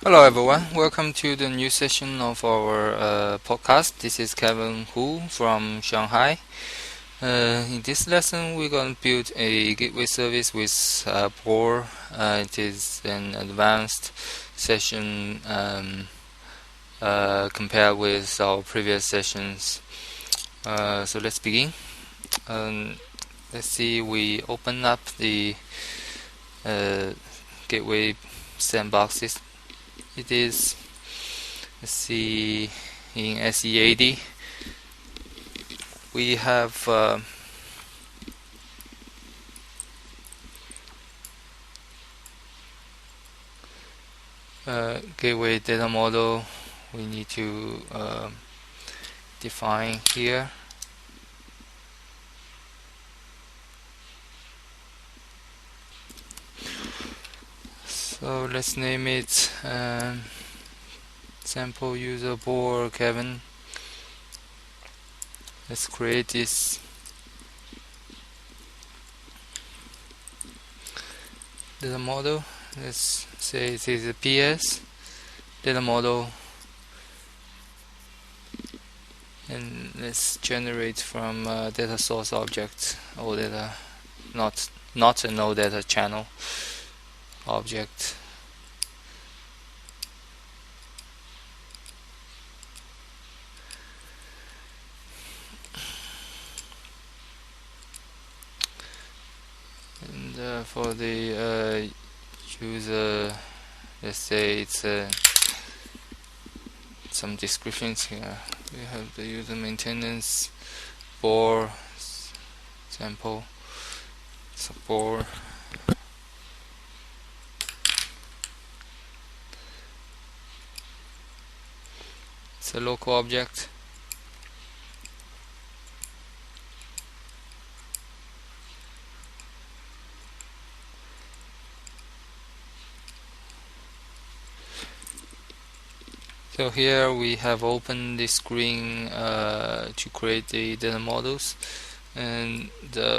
Hello everyone, welcome to the new session of our podcast. This is Kevin Hu from Shanghai. In this lesson, we're going to build a gateway service with BOR. It is an advanced session compared with our previous sessions. So let's begin. Let's see, we open up the gateway sandboxes. It is, let's see, in SEAD we have gateway data model we need to define here. So let's name it sample user BOR Kevin. Let's create this data model. Let's say it is a PS data model, and let's generate from data source object or data, not a no data channel object. And for the user, let's say it's some descriptions here. We have the user maintenance BOR sample BOR. It's a local object. So here we have opened the screen to create the data models, and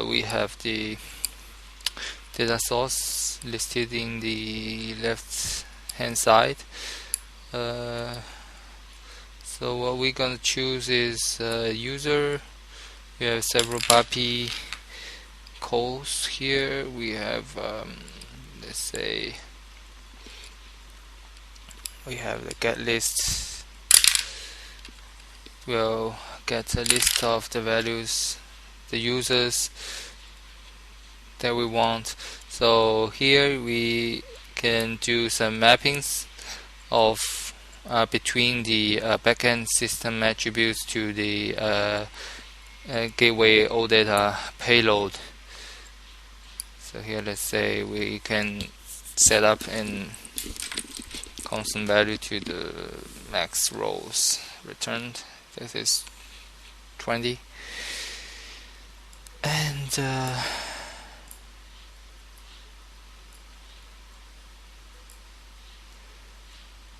we have the data source listed in the left hand side. So what we're gonna choose is user. We have several PAPI calls here. We have let's say we have the get list. We'll get a list of the values, the users that we want. So here we can do some mappings of between the backend system attributes to the gateway OData payload. So here let's say we can set up an constant value to the max rows returned. This is 20, and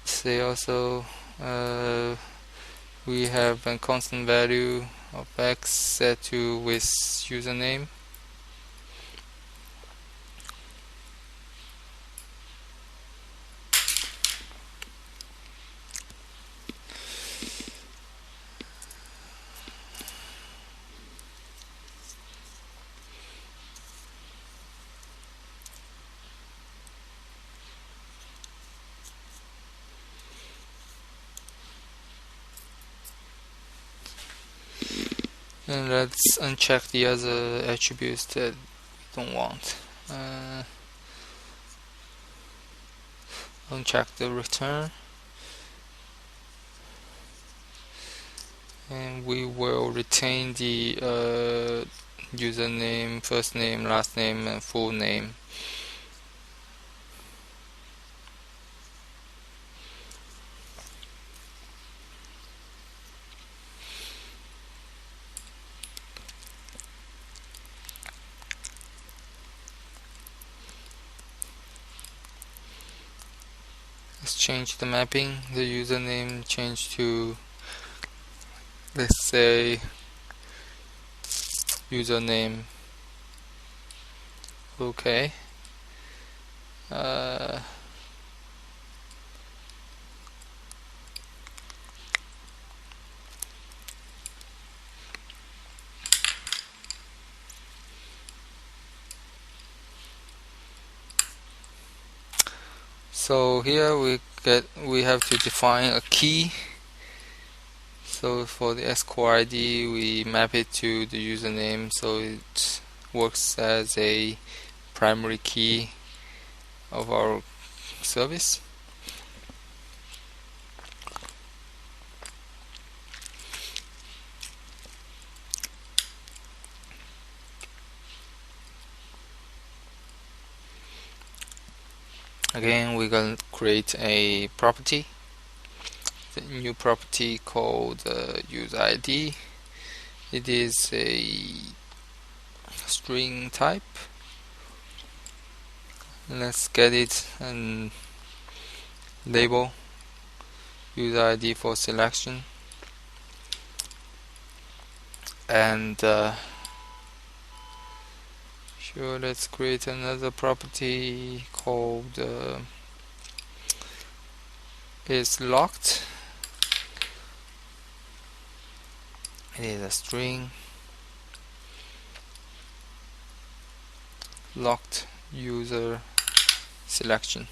say also we have a constant value of x set to with username. And let's uncheck the other attributes that we don't want. Uncheck the return, and we will retain the username, first name, last name, and full name. Let's change the mapping. The username change to, let's say, username. Okay. So here we have to define a key. So for the score ID, we map it to the username, so it works as a primary key of our service. Again, we're going to create a property, the new property called user ID. It is a string type. Let's get it and label user ID for selection, and sure, let's create another property called is locked. It is a string locked user selection.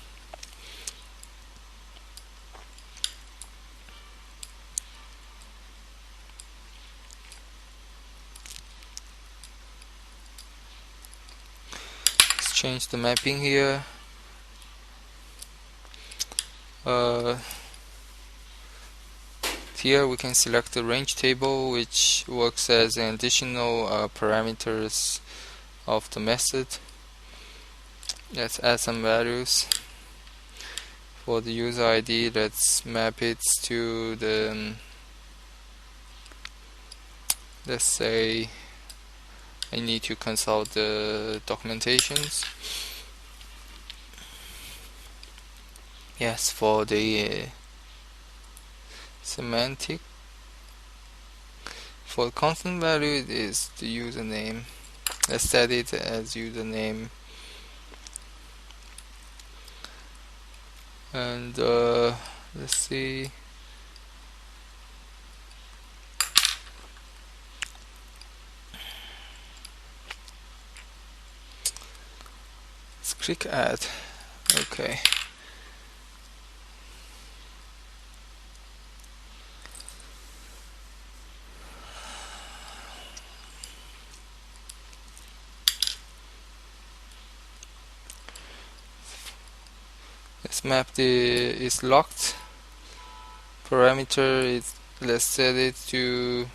Let's change the mapping here. Here we can select the range table, which works as an additional parameters of the method. Let's add some values. For the user ID, let's map it to the, let's say I need to consult the documentations. Yes, for the semantic, for the constant value, it is the username. Let's set it as username, and let's see. Let's click add. Okay. Let's map the is locked parameter. Let's set it to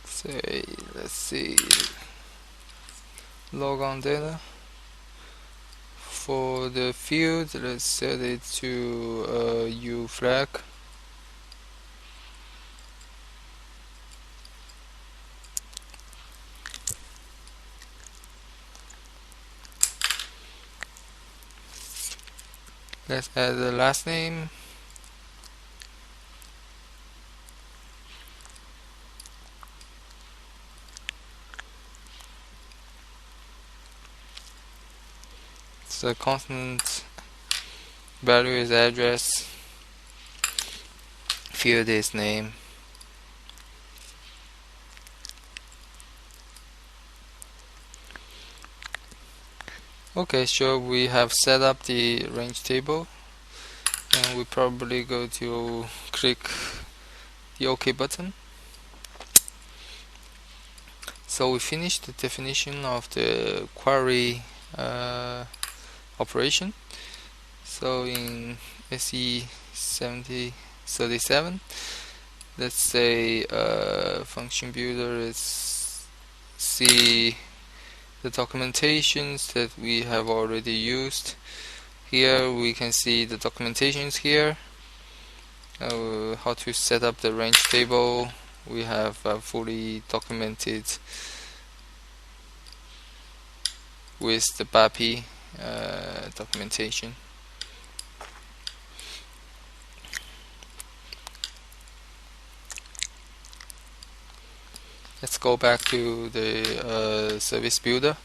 say, let's see, logon data. For the field, let's set it to U flag. Let's add the last name. The constant value is address. Field is name. Okay, sure, we have set up the range table, and we probably go to click the OK button. So we finished the definition of the query operation. So in SE 7037, let's say function builder is see the documentations that we have already used. Here we can see the documentations here, how to set up the range table. We have fully documented with the BAPI documentation. Let's go back to the service builder.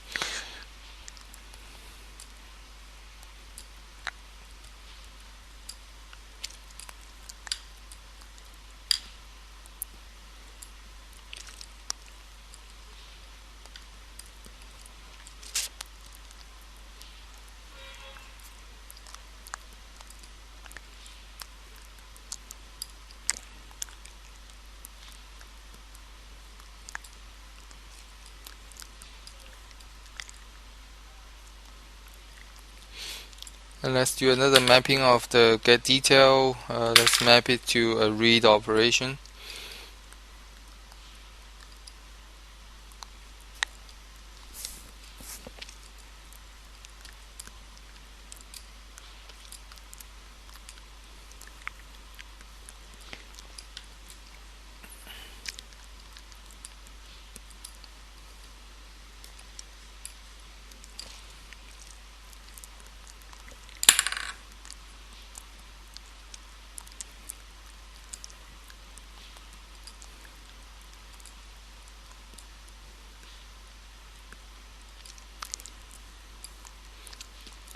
And let's do another mapping of the get detail. Let's map it to a read operation.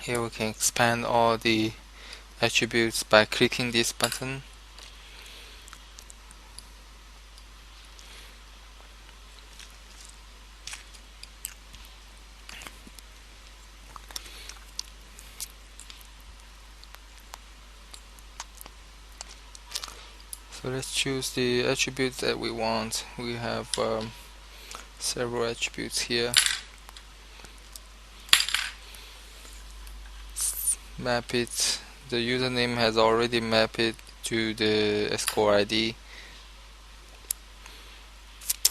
Here we can expand all the attributes by clicking this button. So let's choose the attributes that we want. We have several attributes here. Map it. The username has already mapped it to the score ID.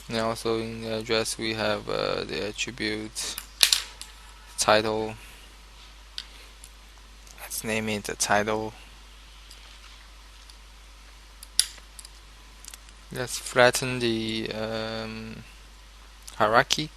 And also in the address we have the attribute title. Let's name it the title. Let's flatten the hierarchy.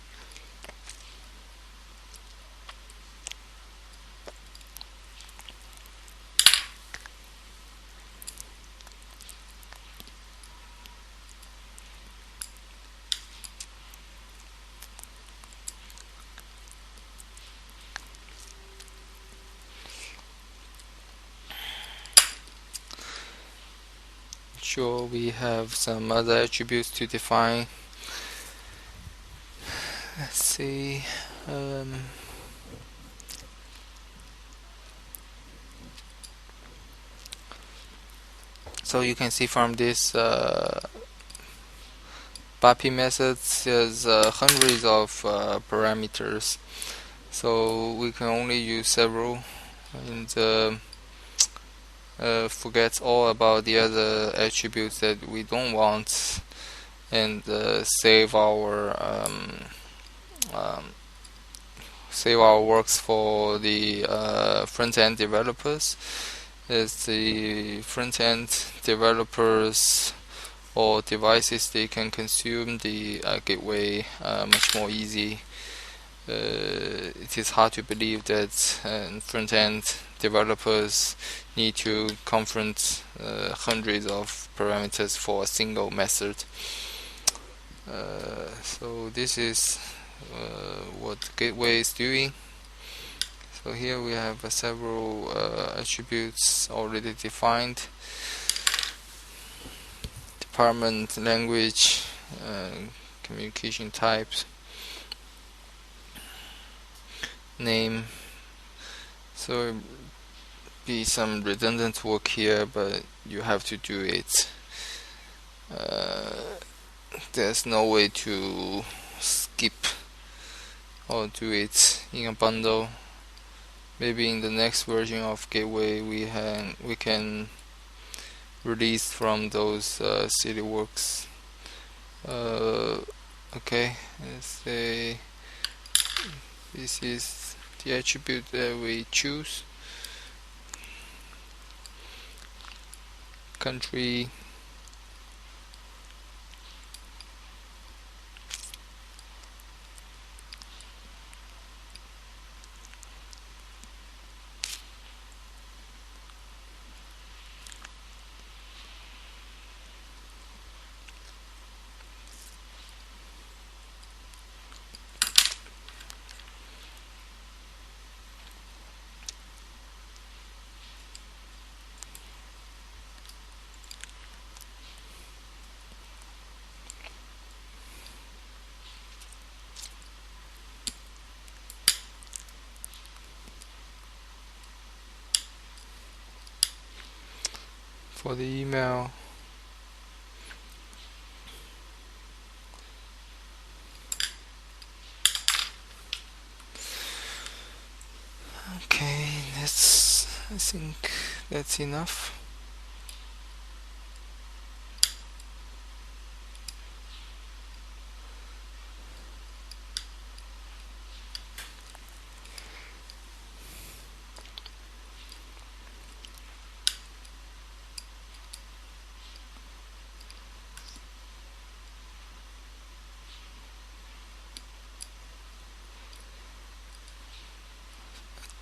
Sure, we have some other attributes to define. Let's see. So you can see from this BAPI methods, there's hundreds of parameters. So we can only use several and forget all about the other attributes that we don't want, and save our works for the front-end developers, as the front-end developers or devices, they can consume the gateway much more easy. It is hard to believe that front-end developers need to confront hundreds of parameters for a single method. So this is what the gateway is doing. So here we have several attributes already defined: department, language, communication types, name. So be some redundant work here, but you have to do it. There's no way to skip or do it in a bundle. Maybe in the next version of gateway we can release from those silly works. Okay, let's say this is the attribute that we choose. Country, for the email, okay, let's I think that's enough.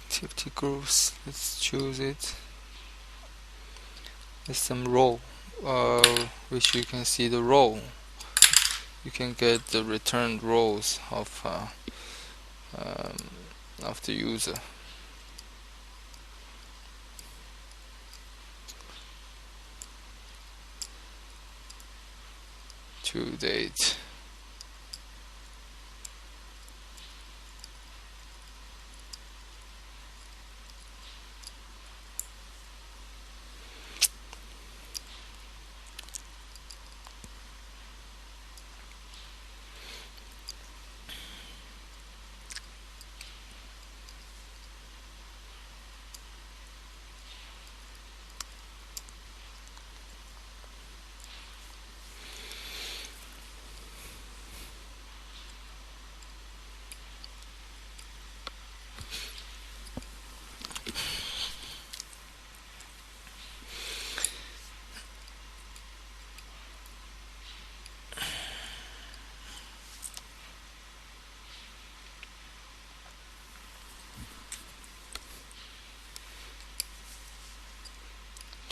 Activity groups, let's choose it. There's some row, which you can see the row. You can get the returned rows of the user. To date.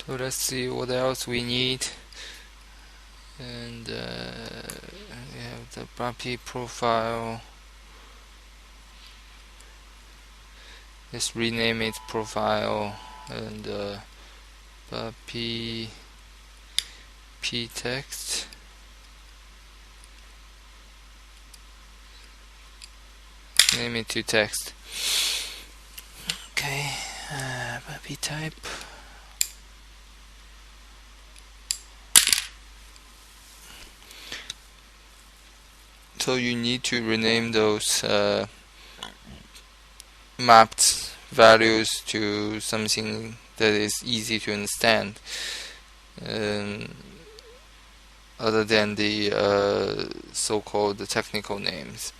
So let's see what else we need. And we have the BOR profile. Let's rename it profile, and BOR p text. Name it to text. Okay, BOR type. So you need to rename those mapped values to something that is easy to understand, other than the so-called technical names.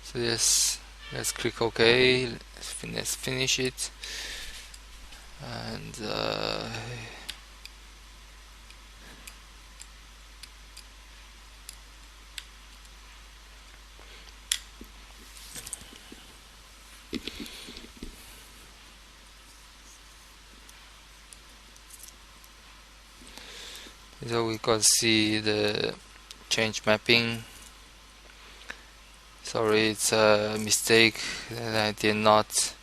So let's click OK. Let's finish it, and so we got to see the change mapping. Sorry, it's a mistake that I did not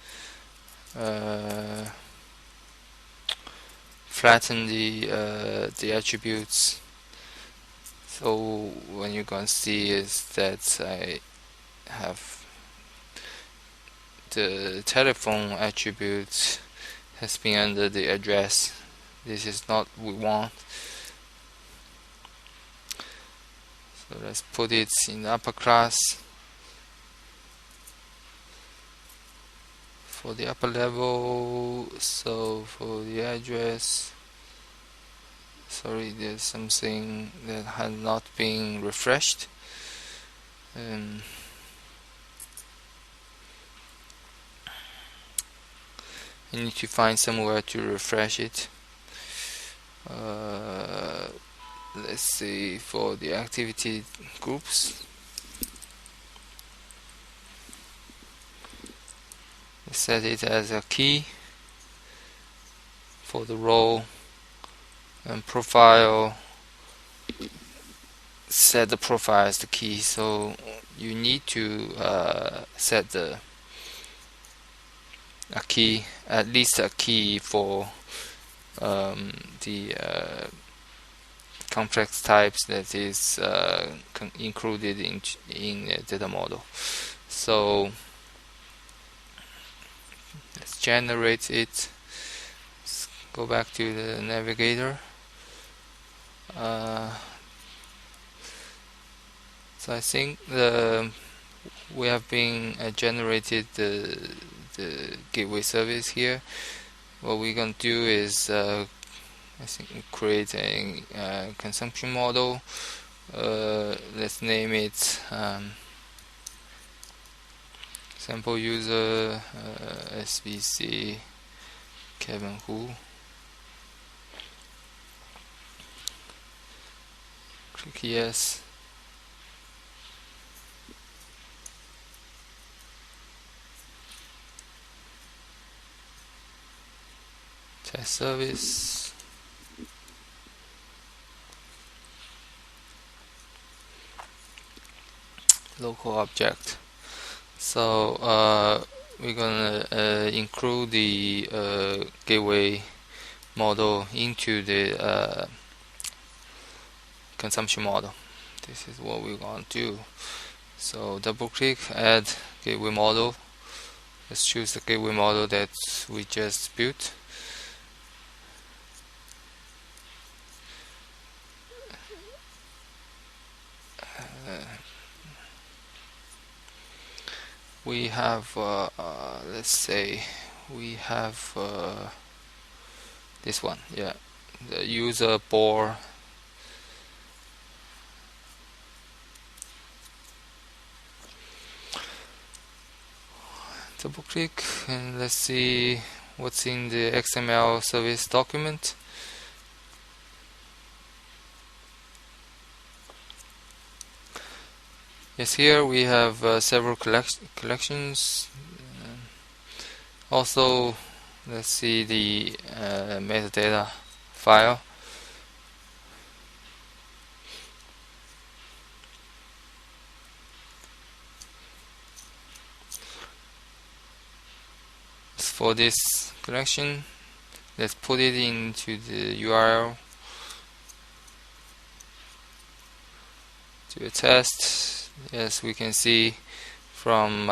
flatten the attributes. So what you're gonna see is that I have the telephone attribute has been under the address. This is not what we want. So let's put it in upper class. For the upper level, so for the address, sorry, there's something that had not been refreshed. I need to find somewhere to refresh it. Let's see, for the activity groups, set it as a key. For the role and profile, set the profile as the key. So you need to set a key, at least a key for the complex types that is included in data model. So let's generate it. go back to the navigator. So I think we have been generated the gateway service here. What we're gonna do is I think create a consumption model. Let's name it sample user SVC Kevin Hu. Click yes. Test service. Local object. So we're gonna include the gateway model into the consumption model. This is what we're gonna do. So double click, add gateway model. Let's choose the gateway model that we just built. We have let's say we have this one, yeah, the user BOR. Double click and let's see what's in the XML service document. Yes, here we have several collections. Also, let's see the metadata file. For this collection, let's put it into the URL to a test. Yes, we can see from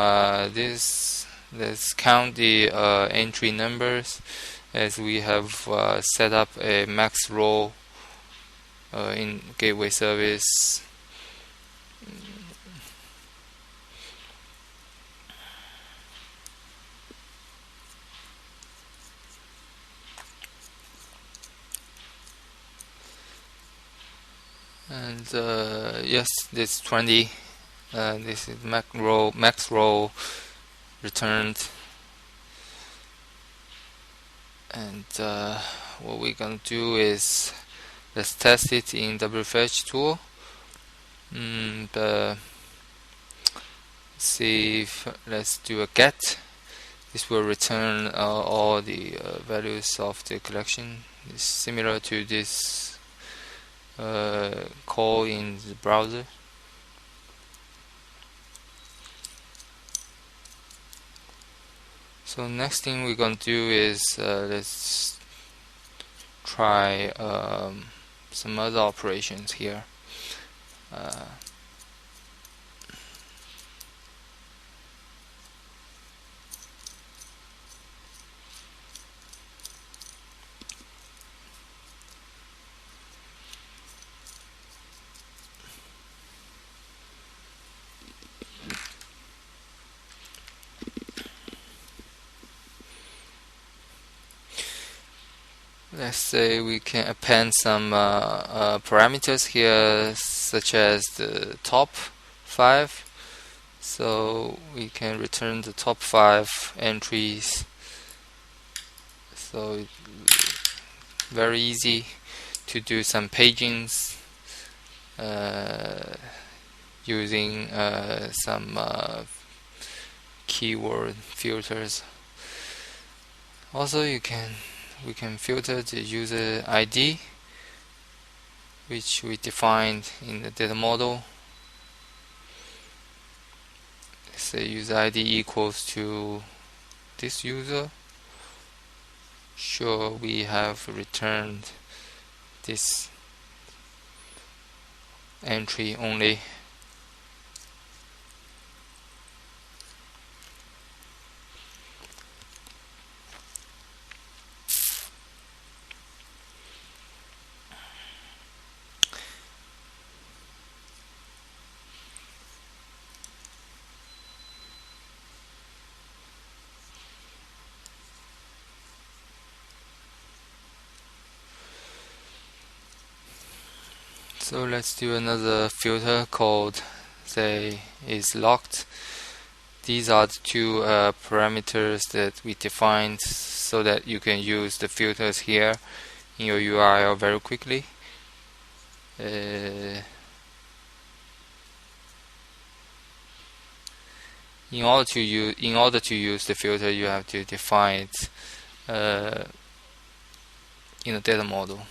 this. Let's count the entry numbers, as we have set up a max row in gateway service. And yes, this 20. This is max row returned. And what we're gonna do is let's test it in WFetch tool. See if let's do a get. This will return all the values of the collection. It's similar to this call in the browser. So next thing we're going to do is let's try some other operations here. Let's say we can append some parameters here, such as the top 5. So we can return the top 5 entries. So very easy to do some pagings using some keyword filters. Also, we can filter the user ID, which we defined in the data model. Let's say user ID equals to this user. Sure, we have returned this entry only. So let's do another filter called say is locked. These are the two parameters that we defined so that you can use the filters here in your URL very quickly. In order to use the filter, you have to define it in a data model.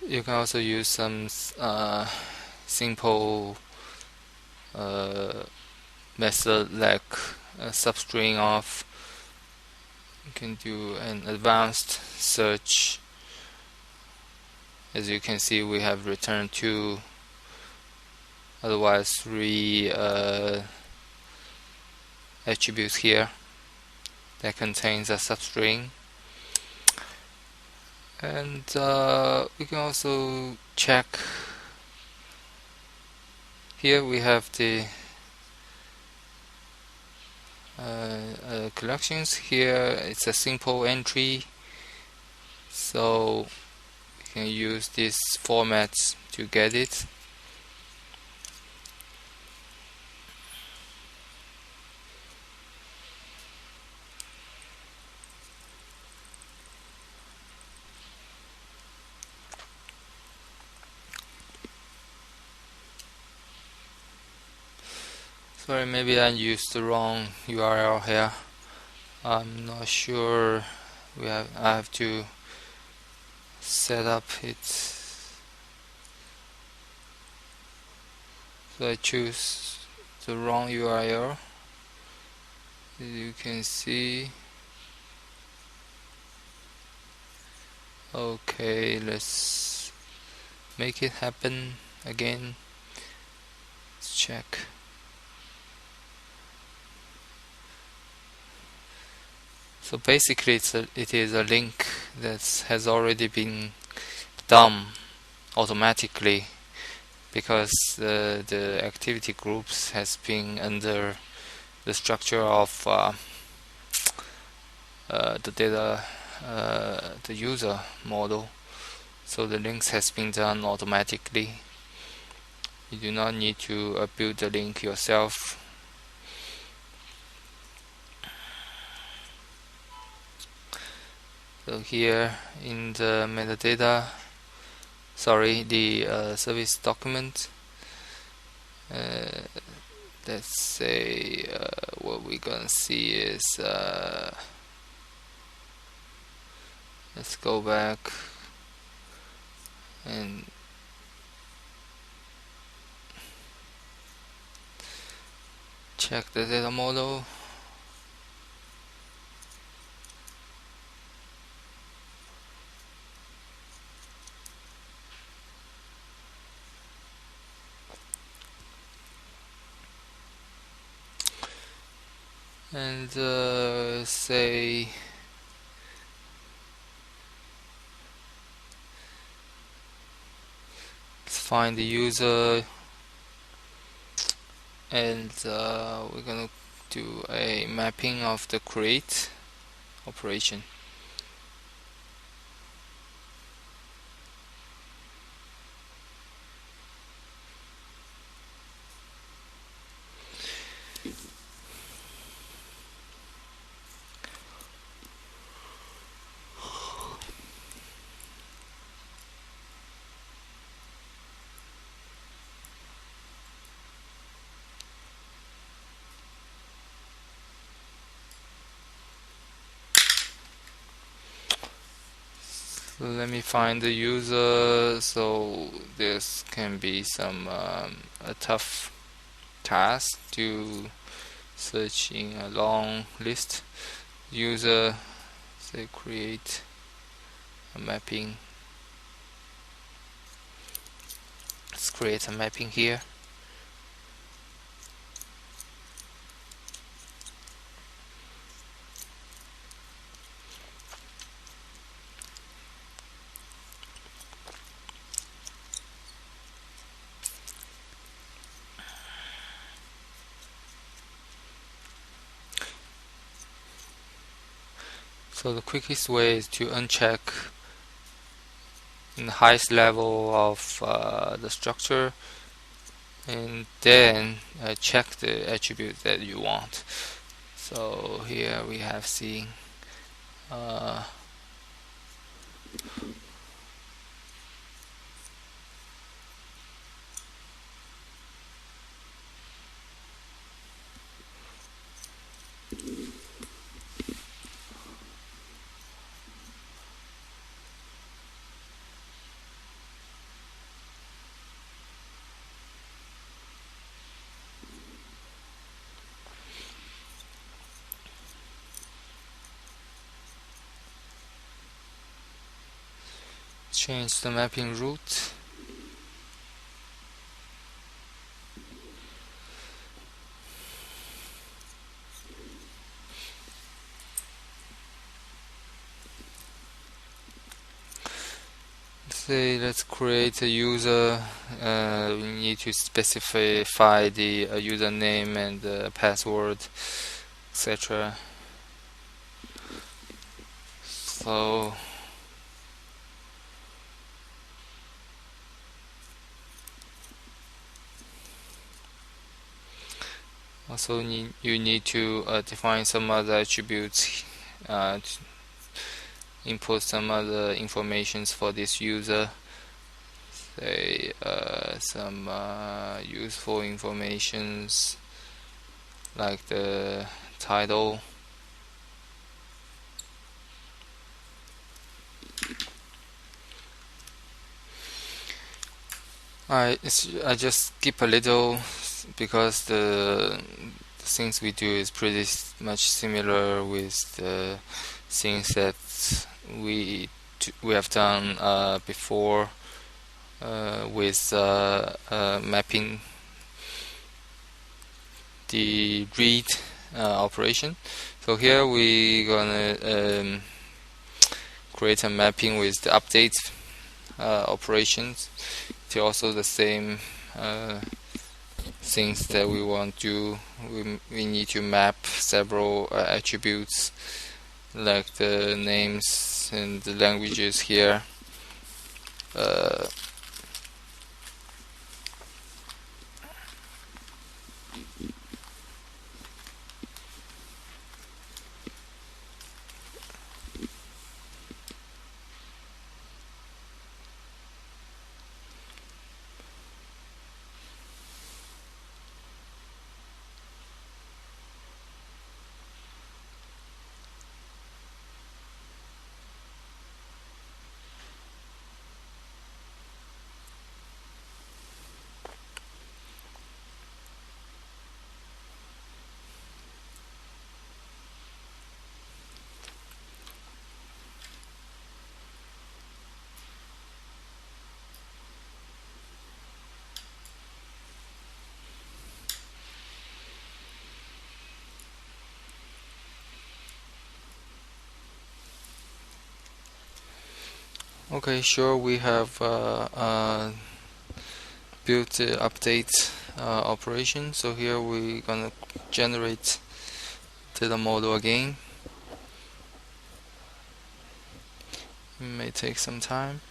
You can also use some simple method like substring of. You can do an advanced search. As you can see, we have returned 2, otherwise 3 attributes here that contains a substring. And we can also check. Here we have the collections. Here it's a simple entry, so we can use this format to get it. Sorry, maybe I used the wrong URL here. I'm not sure. I have to set up it. So I choose the wrong URL. As you can see. Okay, let's make it happen again. Let's check. So basically it is a link that has already been done automatically, because the activity groups has been under the structure of the data, the user model. So the links has been done automatically. You do not need to build the link yourself. So here in the metadata, the service document, let's say what we're gonna see is let's go back and check the data model. And say let's find the user, and we're gonna do a mapping of the create operation. So let me find the user. So this can be some a tough task to search in a long list. User, say create a mapping. Let's create a mapping here. So the quickest way is to uncheck the highest level of the structure, and then check the attribute that you want. So here we have C. Change the mapping route. Say let's create a user. We need to specify the username and the password, etc. So also you need to define some other attributes, input some other informations for this user, say some useful informations like the title. I just skip a little because the things we do is pretty much similar with the things that we have done before with mapping the read operation. So here we gonna create a mapping with the update operations to also the same things that we want to do. We need to map several attributes like the names and the languages here. Okay, sure, we have built the update operation. So here we're gonna generate data model again. It may take some time.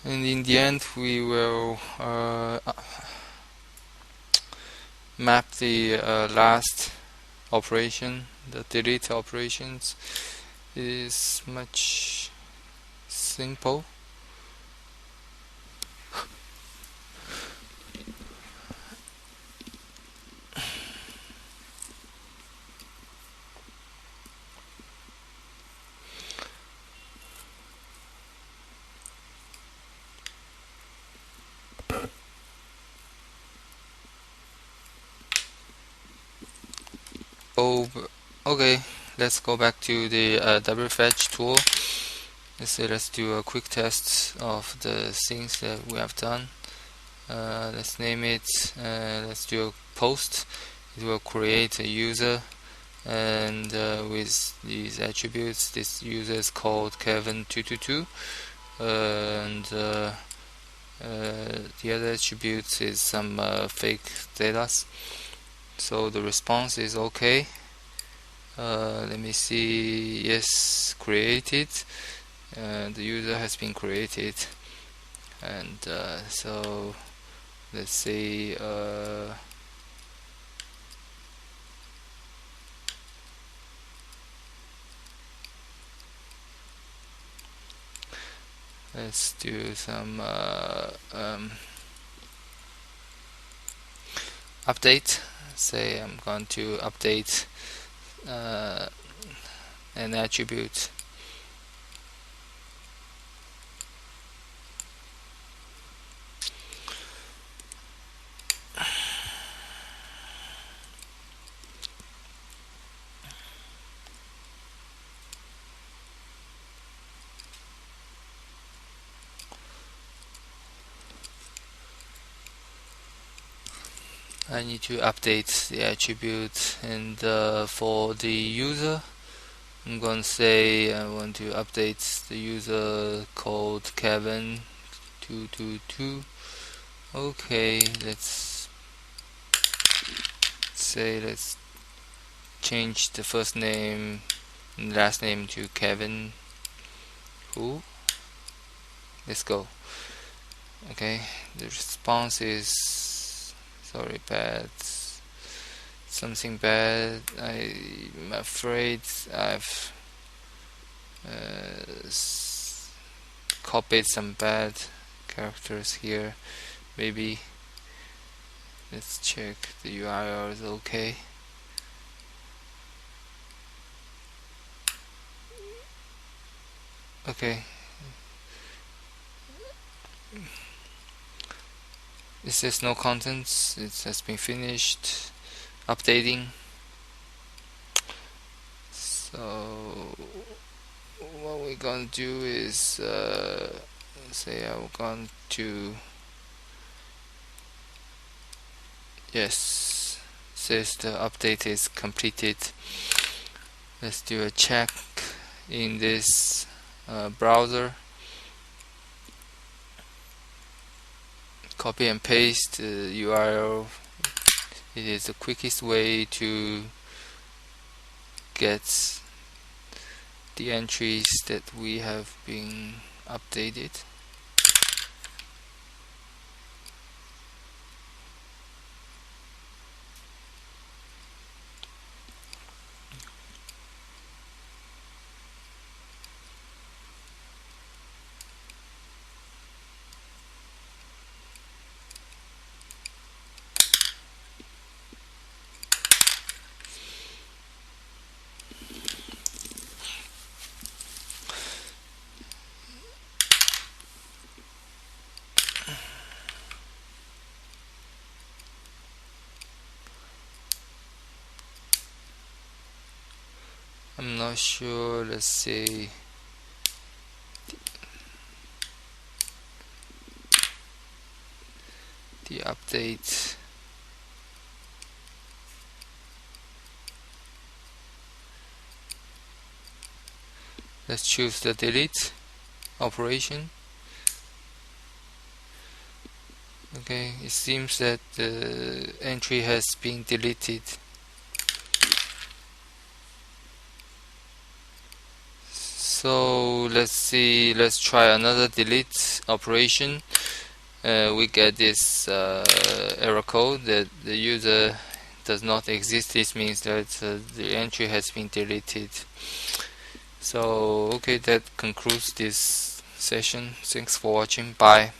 And in the end, we will map the last operation, the delete operations. It is much simple. Oh, okay, let's go back to the WFetch tool. let's do a quick test of the things that we have done. Let's name it, let's do a post. It will create a user, and with these attributes, this user is called Kevin222, and the other attributes is some fake data. So the response is okay. Let me see. Yes, created. The user has been created, and so let's say let's do some update. Say I'm going to update an attribute. I need to update the attribute, and for the user, I'm going to say I want to update the user called Kevin222. Okay, let's change the first name and last name to Kevin. Who? Let's go. Okay, the response is sorry, bad. Something bad. I'm afraid I've copied some bad characters here. Maybe let's check the URL is okay. Okay. It says no contents. It has been finished updating. So what we're going to do is say I'm going to yes, says the update is completed. Let's do a check in this browser. Copy and paste the URL. It is the quickest way to get the entries that we have been updated. I'm not sure. Let's see. The update. Let's choose the delete operation. Okay, it seems that the entry has been deleted. So let's see, let's try another delete operation. We get this error code that the user does not exist. This means that the entry has been deleted. So okay, that concludes this session. Thanks for watching. Bye.